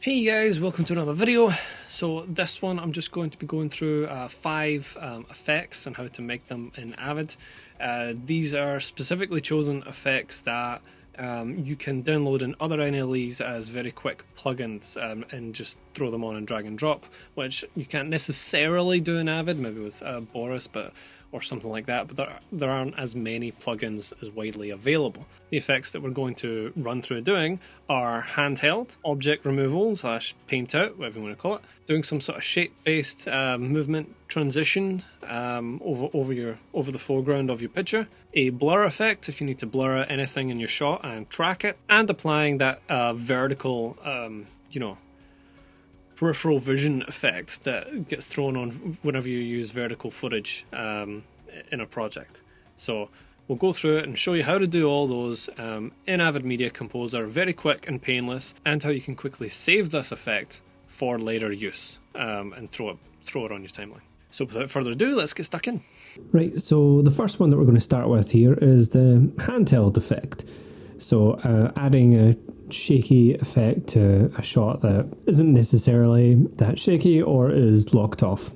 Hey guys, welcome to another video. So this one I'm just going to be going through 5 effects and how to make them in Avid. These are specifically chosen effects that you can download in other NLEs as very quick plugins and just throw them on and drag and drop, which you can't necessarily do in Avid, maybe with Boris or something like that, but there aren't as many plugins as widely available. The effects that we're going to run through doing are handheld, object removal / paint out, whatever you want to call it, doing some sort of shape-based movement transition over the foreground of your picture, a blur effect if you need to blur out anything in your shot and track it, and applying that vertical, peripheral vision effect that gets thrown on whenever you use vertical footage in a project. So we'll go through it and show you how to do all those in Avid Media Composer, very quick and painless, and how you can quickly save this effect for later use and throw it on your timeline. So without further ado, let's get stuck in. Right, so the first one that we're going to start with here is the handheld effect. So adding a shaky effect to a shot that isn't necessarily that shaky or is locked off.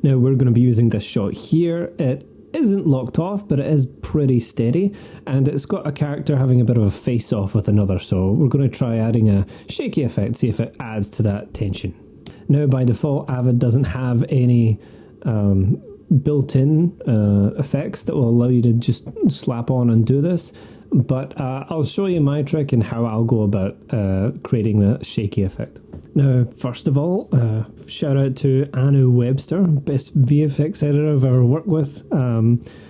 Now we're going to be using this shot here. It isn't locked off, but it is pretty steady, and it's got a character having a bit of a face off with another, so we're going to try adding a shaky effect, see if it adds to that tension. Now by default Avid doesn't have any built-in effects that will allow you to just slap on and do this, but I'll show you my trick and how I'll go about creating the shaky effect. Now, first of all, shout out to Anu Webster, best VFX editor I've ever worked with,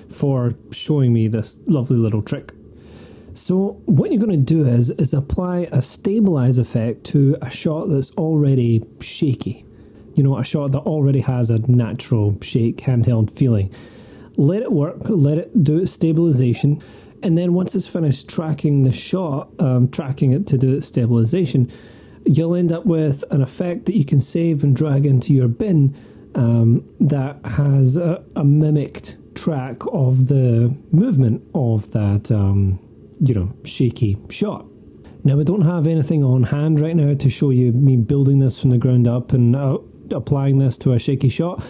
for showing me this lovely little trick. So what you're going to do is apply a stabilize effect to a shot that's already shaky. You know, a shot that already has a natural shake, handheld feeling. Let it work, let it do its stabilization, and then once it's finished tracking the shot, tracking it to do its stabilization, you'll end up with an effect that you can save and drag into your bin that has a mimicked track of the movement of that, shaky shot. Now, we don't have anything on hand right now to show you me building this from the ground up and applying this to a shaky shot,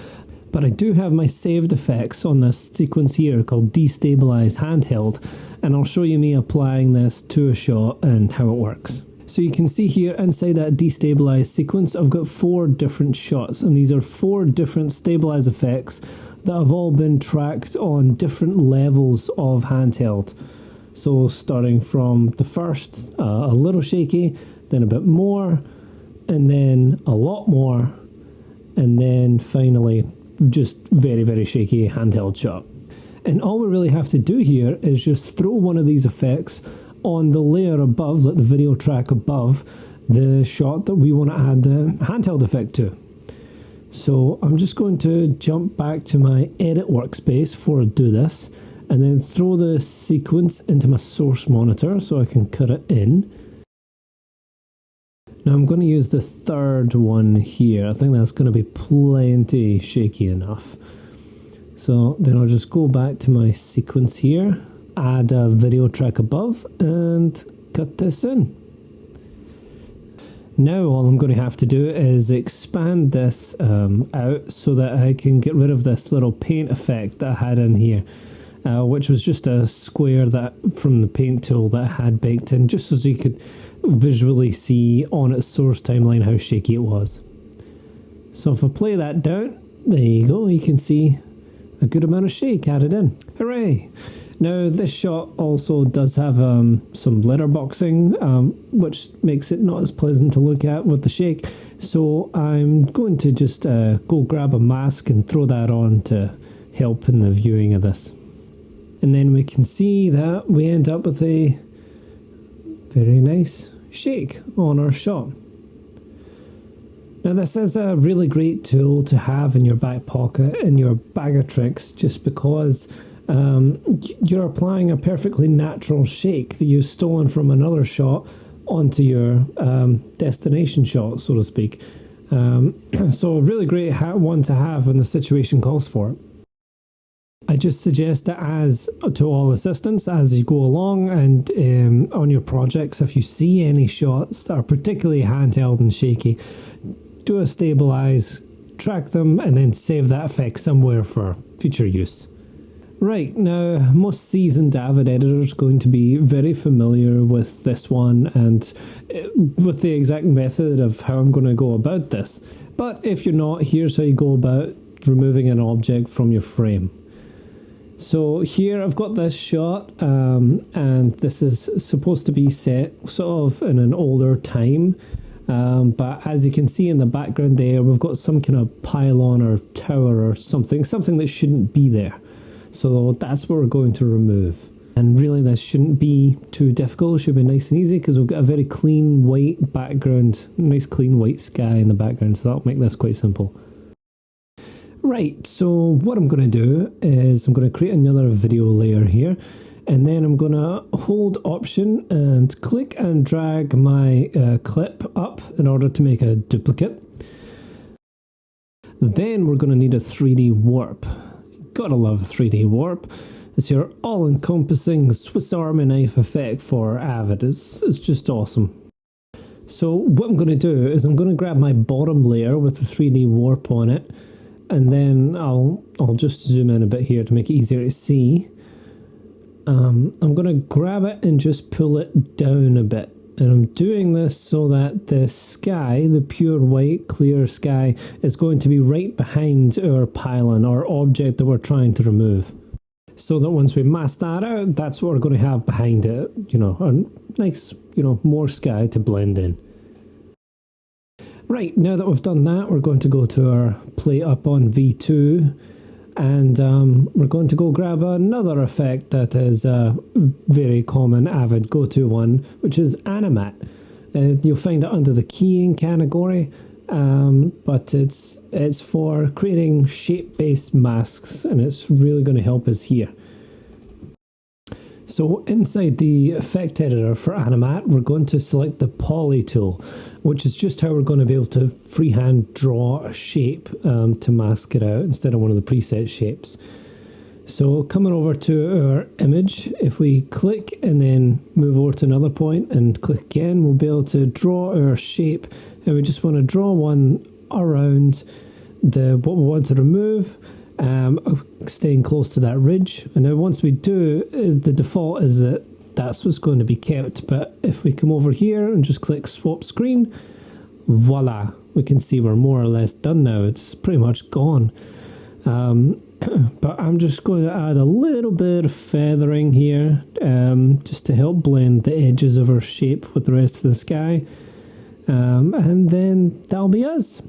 but I do have my saved effects on this sequence here called Destabilize Handheld, and I'll show you me applying this to a shot and how it works. So you can see here inside that destabilize sequence, I've got 4 different shots, and these are 4 different stabilize effects that have all been tracked on different levels of handheld. So starting from the first, a little shaky, then a bit more, and then a lot more, and then finally just very, very shaky handheld shot. And all we really have to do here is just throw one of these effects on the layer above, like the video track above the shot that we want to add the handheld effect to. So I'm just going to jump back to my edit workspace before I do this, and then throw the sequence into my source monitor so I can cut it in. Now I'm going to use the third one here. I think that's going to be plenty shaky enough. So then I'll just go back to my sequence here, add a video track above, and cut this in. Now all I'm going to have to do is expand this out so that I can get rid of this little paint effect that I had in here, which was just a square that from the paint tool that I had baked in, just so you could visually see on its source timeline how shaky it was. So if I play that down, there you go, you can see a good amount of shake added in. Hooray! Now this shot also does have some letterboxing, which makes it not as pleasant to look at with the shake. So I'm going to just go grab a mask and throw that on to help in the viewing of this. And then we can see that we end up with a very nice shake on our shot. Now this is a really great tool to have in your back pocket, in your bag of tricks, just because you're applying a perfectly natural shake that you've stolen from another shot onto your destination shot, so to speak. So a really great one to have when the situation calls for it. I just suggest that as to all assistants as you go along, and on your projects, if you see any shots that are particularly handheld and shaky, do a stabilize, track them, and then save that effect somewhere for future use. Right, now most seasoned Avid editors are going to be very familiar with this one and with the exact method of how I'm going to go about this. But if you're not, here's how you go about removing an object from your frame. So here I've got this shot, and this is supposed to be set sort of in an older time, but as you can see in the background there, we've got some kind of pylon or tower or something that shouldn't be there. So that's what we're going to remove. And really this shouldn't be too difficult, it should be nice and easy because we've got a very clean white background, nice clean white sky in the background, so that'll make this quite simple. Right, so what I'm going to do is I'm going to create another video layer here, and then I'm going to hold Option and click and drag my clip up in order to make a duplicate. Then we're going to need a 3D warp. Gotta love 3D warp. It's your all-encompassing Swiss Army knife effect for Avid. It's just awesome. So what I'm going to do is I'm going to grab my bottom layer with the 3D warp on it, and then I'll just zoom in a bit here to make it easier to see. I'm going to grab it and just pull it down a bit. And I'm doing this so that the sky, the pure white clear sky, is going to be right behind our pylon, our object that we're trying to remove. So that once we mask that out, that's what we're going to have behind it. You know, a nice, more sky to blend in. Right, now that we've done that, we're going to go to our play up on V2, and we're going to go grab another effect that is a very common Avid go-to one, which is Animate. You'll find it under the keying category, but it's for creating shape-based masks, and it's really going to help us here. So inside the effect editor for Animate, we're going to select the Poly tool, which is just how we're going to be able to freehand draw a shape to mask it out instead of one of the preset shapes. So coming over to our image, if we click and then move over to another point and click again, we'll be able to draw our shape, and we just want to draw one around what we want to remove. Staying close to that ridge, and now once we do, the default is that that's what's going to be kept, but if we come over here and just click swap screen, voila, we can see we're more or less done now. It's pretty much gone. But I'm just going to add a little bit of feathering here, just to help blend the edges of our shape with the rest of the sky, and then that'll be us.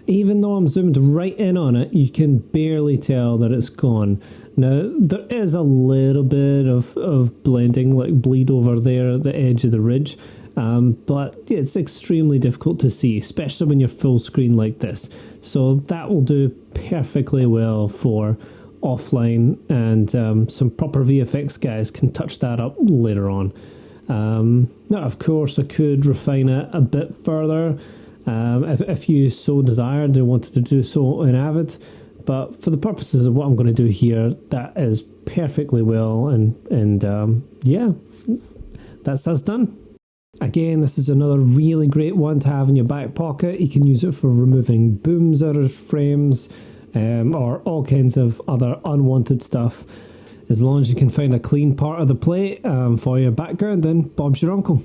Even though I'm zoomed right in on it, you can barely tell that it's gone. Now, there is a little bit of blending, like bleed over there at the edge of the ridge, but it's extremely difficult to see, especially when you're full screen like this. So that will do perfectly well for offline, and some proper VFX guys can touch that up later on. Now, of course, I could refine it a bit further, if you so desired and wanted to do so in Avid, but for the purposes of what I'm going to do here, that is perfectly well, and yeah, that's us done. Again, this is another really great one to have in your back pocket. You can use it for removing booms out of frames, or all kinds of other unwanted stuff. As long as you can find a clean part of the plate for your background, then Bob's your uncle.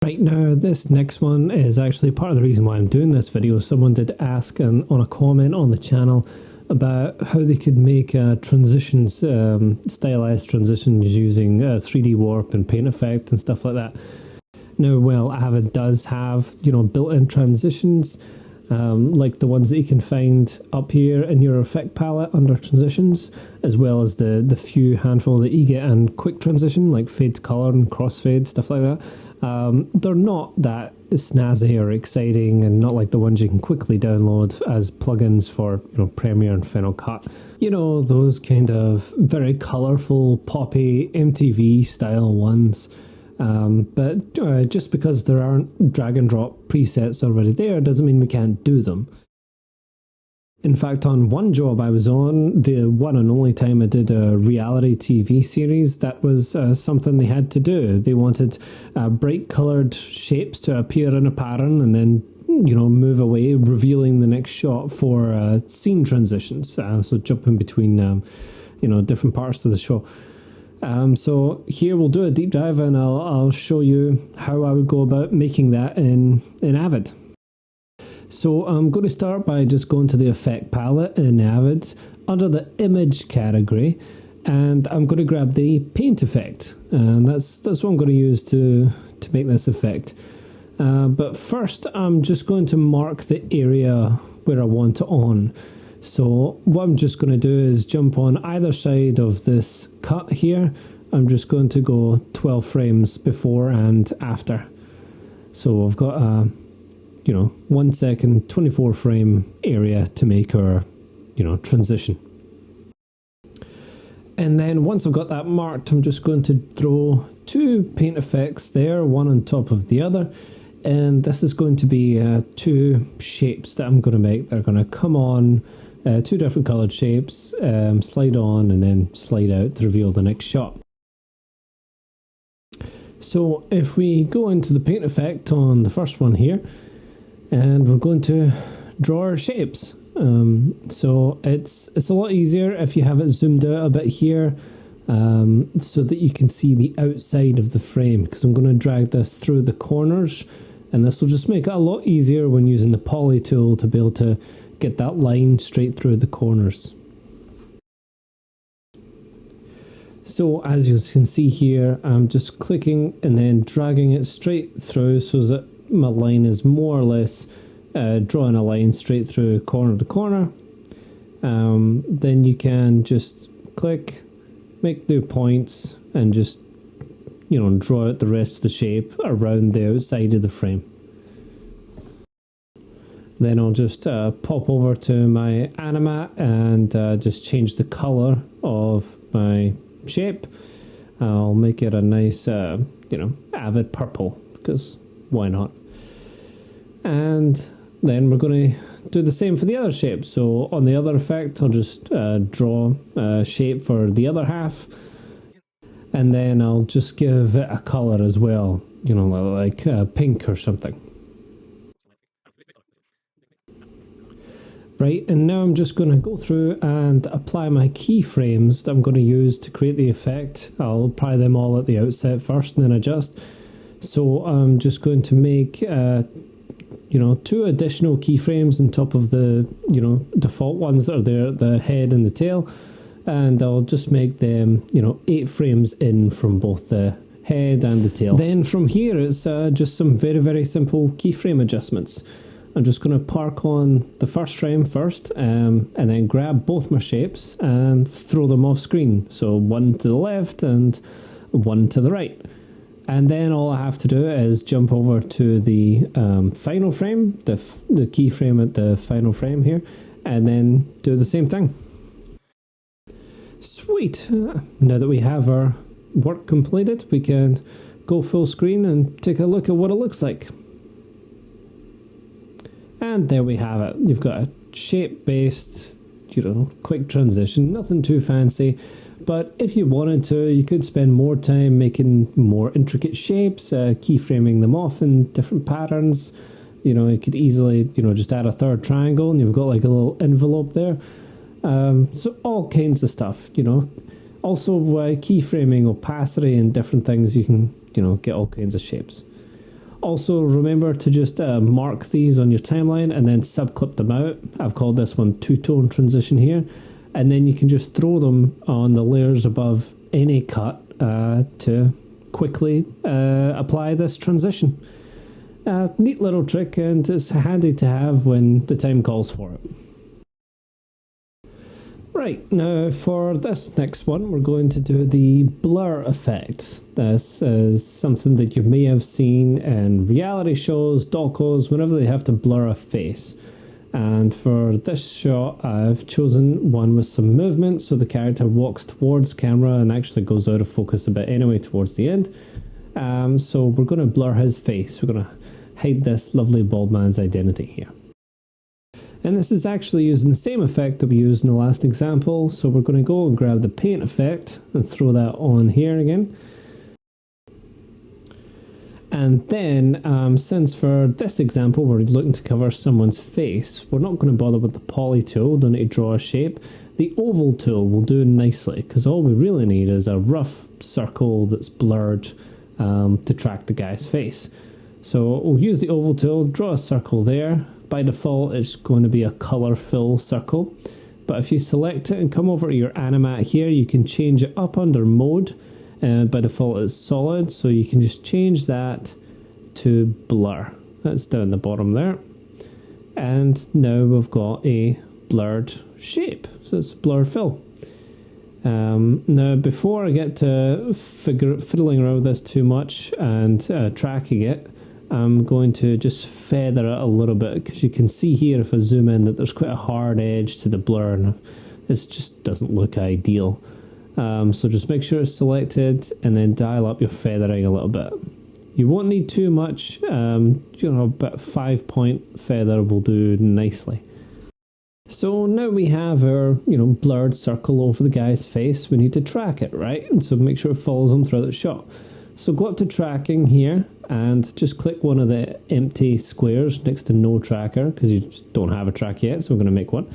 Right, now this next one is actually part of the reason why I'm doing this video. Someone did ask on a comment on the channel about how they could make transitions, stylized transitions using 3D warp and paint effect and stuff like that. Now, well, Avid does have, built-in transitions, like the ones that you can find up here in your effect palette under transitions, as well as the few handful that you get in quick transition, like fade to color and crossfade, stuff like that. They're not that snazzy or exciting, and not like the ones you can quickly download as plugins for Premiere and Final Cut. Those kind of very colourful, poppy, MTV style ones. But just because there aren't drag and drop presets already there doesn't mean we can't do them. In fact, on one job I was on, the one and only time I did a reality TV series, that was something they had to do. They wanted bright coloured shapes to appear in a pattern and then, move away, revealing the next shot for scene transitions. So jumping between, different parts of the show. So here we'll do a deep dive and I'll show you how I would go about making that in Avid. So I'm going to start by just going to the effect palette in Avid under the image category, and I'm going to grab the paint effect, and that's what I'm going to use to make this effect. But first I'm just going to mark the area where I want it on. So what I'm just going to do is jump on either side of this cut here. I'm just going to go 12 frames before and after. So I've got a 1 second, 24 frame area to make our, transition. And then once I've got that marked, I'm just going to throw two paint effects there, one on top of the other. And this is going to be two shapes that I'm going to make. They're going to come on, two different colored shapes, slide on and then slide out to reveal the next shot. So if we go into the paint effect on the first one here, and we're going to draw our shapes. So it's a lot easier if you have it zoomed out a bit here, so that you can see the outside of the frame, because I'm going to drag this through the corners, and this will just make it a lot easier when using the poly tool to be able to get that line straight through the corners. So as you can see here, I'm just clicking and then dragging it straight through so that my line is more or less drawing a line straight through corner to corner. Then you can just click, make the points, and just draw out the rest of the shape around the outside of the frame. Then I'll just pop over to my Animat and just change the color of my shape. I'll make it a nice Avid purple, because why not? And then we're going to do the same for the other shape. So on the other effect, I'll just draw a shape for the other half, and then I'll just give it a color as well, like pink or something. Right, and now I'm just going to go through and apply my keyframes that I'm going to use to create the effect. I'll apply them all at the outset first and then adjust. So I'm just going to make two additional keyframes on top of the default ones that are there, the head and the tail, and I'll just make them 8 frames in from both the head and the tail. Then from here it's just some very, very simple keyframe adjustments. I'm just going to park on the first frame first, and then grab both my shapes and throw them off screen. So one to the left and one to the right. And then all I have to do is jump over to the final frame, the keyframe at the final frame here, and then do the same thing. Sweet! Now that we have our work completed, we can go full screen and take a look at what it looks like. And there we have it. You've got a shape-based, quick transition, nothing too fancy. But if you wanted to, you could spend more time making more intricate shapes, keyframing them off in different patterns. You could easily, just add a third triangle and you've got like a little envelope there. So all kinds of stuff, Also, keyframing opacity and different things, you can, get all kinds of shapes. Also, remember to just mark these on your timeline and then subclip them out. I've called this one two-tone transition here. And then you can just throw them on the layers above any cut to quickly apply this transition. Neat little trick, and it's handy to have when the time calls for it. Right, now for this next one, we're going to do the blur effect. This is something that you may have seen in reality shows, docos, whenever they have to blur a face. And for this shot, I've chosen one with some movement, so the character walks towards camera and actually goes out of focus a bit anyway towards the end. So we're going to blur his face. We're going to hide this lovely bald man's identity here. And this is actually using the same effect that we used in the last example. So we're going to go and grab the paint effect and throw that on here again. And then, since for this example we're looking to cover someone's face, we're not going to bother with the poly tool, don't need to draw a shape. The oval tool will do nicely, because all we really need is a rough circle that's blurred to track the guy's face. So we'll use the oval tool, draw a circle there. By default, it's going to be a color fill circle. But if you select it and come over to your animat here, you can change it up under mode. By default, it's solid, so you can just change that to blur. That's down the bottom there. And now we've got a blurred shape. So it's blur fill. Now, before I get to fiddling around with this too much and tracking it, I'm going to just feather it a little bit, because you can see here if I zoom in that there's quite a hard edge to the blur, and it just doesn't look ideal. So just make sure it's selected and then dial up your feathering a little bit. You won't need too much, about 5-point feather will do nicely. So now we have our, blurred circle over the guy's face. We need to track it, right? And so make sure it follows him throughout the shot. So go up to tracking here and just click one of the empty squares next to no tracker, because you just don't have a track yet, so we're going to make one.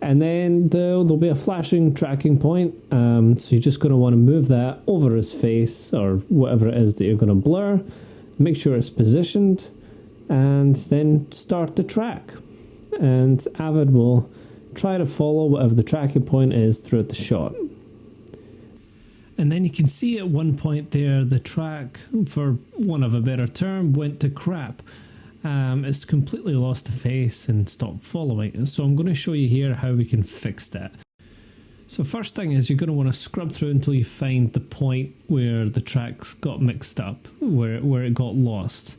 And then there'll be a flashing tracking point, so you're just going to want to move that over his face or whatever it is that you're going to blur. Make sure it's positioned, and then start the track. And Avid will try to follow whatever the tracking point is throughout the shot. And then you can see at one point there, the track, for want of a better term, went to crap. It's completely lost the face and stopped following. And so I'm going to show you here how we can fix that. So first thing is you're going to want to scrub through until you find the point where the tracks got mixed up, where it got lost.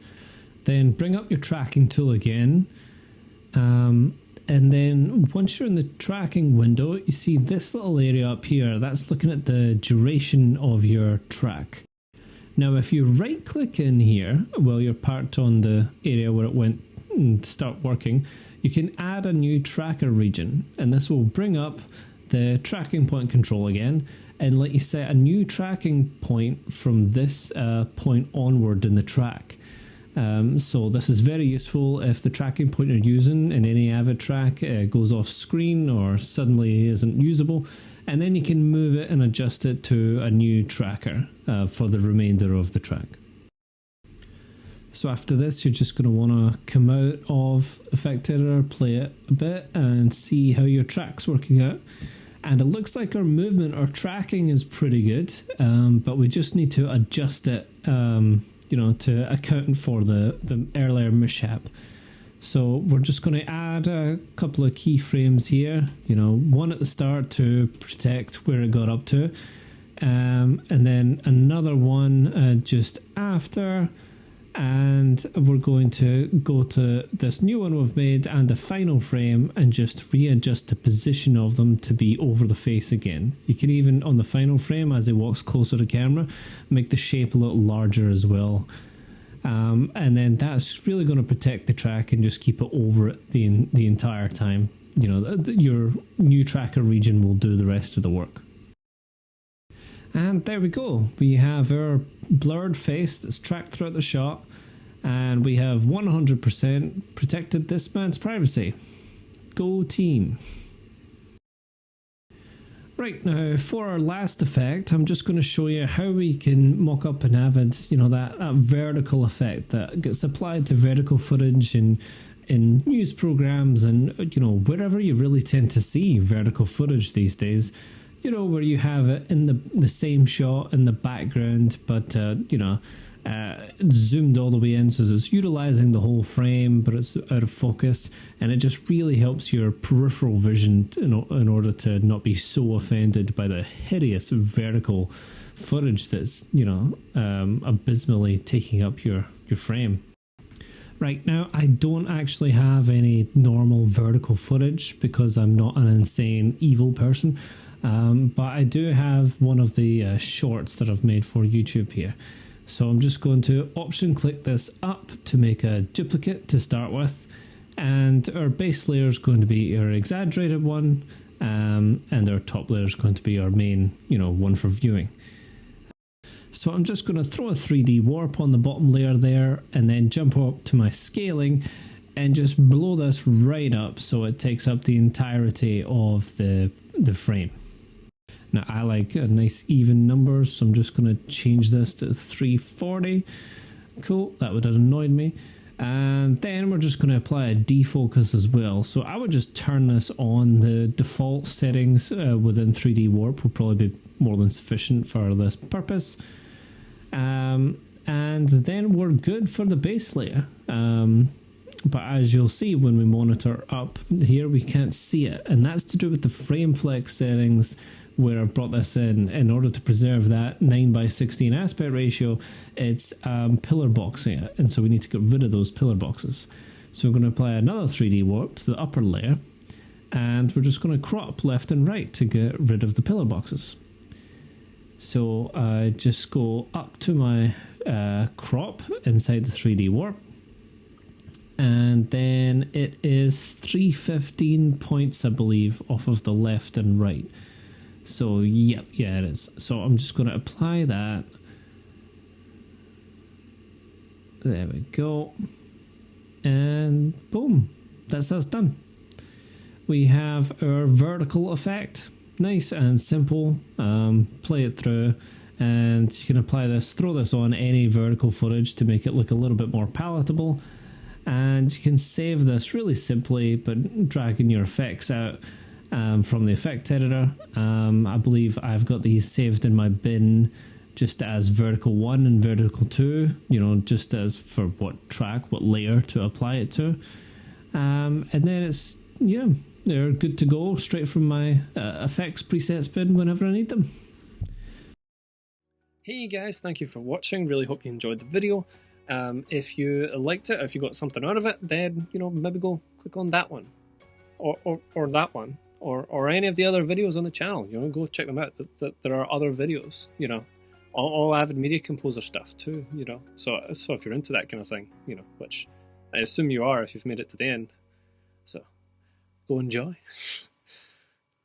Then bring up your tracking tool again. And then once you're in the tracking window, you see this little area up here. That's looking at the duration of your track. Now, if you right click in here while you're parked on the area where it went and start working, you can add a new tracker region, and this will bring up the tracking point control again and let you set a new tracking point from this point onward in the track. So this is very useful if the tracking point you're using in any Avid track goes off screen or suddenly isn't usable, and then you can move it and adjust it to a new tracker for the remainder of the track. So after this, you're just going to want to come out of Effect Editor, play it a bit and see how your track's working out. And it looks like our movement, our tracking is pretty good, but we just need to adjust it to account for the earlier mishap. So we're just going to add a couple of keyframes here, one at the start to protect where it got up to, and then another one just after, and we're going to go to this new one we've made and the final frame and just readjust the position of them to be over the face again. You can even, on the final frame, as it walks closer to camera, make the shape a little larger as well. And then that's really going to protect the track and just keep it over it the entire time. Your new tracker region will do the rest of the work. And there we go. We have our blurred face that's tracked throughout the shot, and we have 100% protected this man's privacy. Go team. Right, now for our last effect, I'm just going to show you how we can mock up in Avid, that vertical effect that gets applied to vertical footage in news programs and, wherever you really tend to see vertical footage these days. Where you have it in the same shot in the background, but, zoomed all the way in, so it's utilizing the whole frame, but it's out of focus, and it just really helps your peripheral vision in order to not be so offended by the hideous vertical footage that's, abysmally taking up your frame. Right, now I don't actually have any normal vertical footage because I'm not an insane evil person. But I do have one of the shorts that I've made for YouTube here. So I'm just going to option click this up to make a duplicate to start with. And our base layer is going to be our exaggerated one, and our top layer is going to be our main, one for viewing. So I'm just going to throw a 3D warp on the bottom layer there, and then jump up to my scaling and just blow this right up so it takes up the entirety of the frame. Now I like a nice even numbers, so I'm just going to change this to 340. Cool, that would have annoyed me. And then we're just going to apply a defocus as well. So I would just turn this on. The default settings within 3D Warp will probably be more than sufficient for this purpose. And then we're good for the base layer. But as you'll see when we monitor up here, we can't see it. And that's to do with the frame flex settings, where I've brought this in order to preserve that 9:16 aspect ratio. It's pillar boxing it, and so we need to get rid of those pillar boxes. So we're going to apply another 3D warp to the upper layer, and we're just going to crop left and right to get rid of the pillar boxes. So I just go up to my crop inside the 3D warp, and then it is 315 points, I believe, off of the left and right. So, yeah, it is. So I'm just going to apply that. There we go. And boom, that's us done. We have our vertical effect. Nice and simple. Play it through, and you can apply this, throw this on any vertical footage to make it look a little bit more palatable. And you can save this really simply, but dragging your effects out from the effect editor. I believe I've got these saved in my bin just as vertical 1 and vertical 2, just as for what track, what layer to apply it to. And then it's, they're good to go straight from my effects presets bin whenever I need them. Hey guys, thank you for watching. Really hope you enjoyed the video. If you liked it, if you got something out of it, then, maybe go click on that one or that one. Or any of the other videos on the channel, go check them out. There are other videos, all Avid Media Composer stuff too, So if you're into that kind of thing, which I assume you are if you've made it to the end, so go enjoy.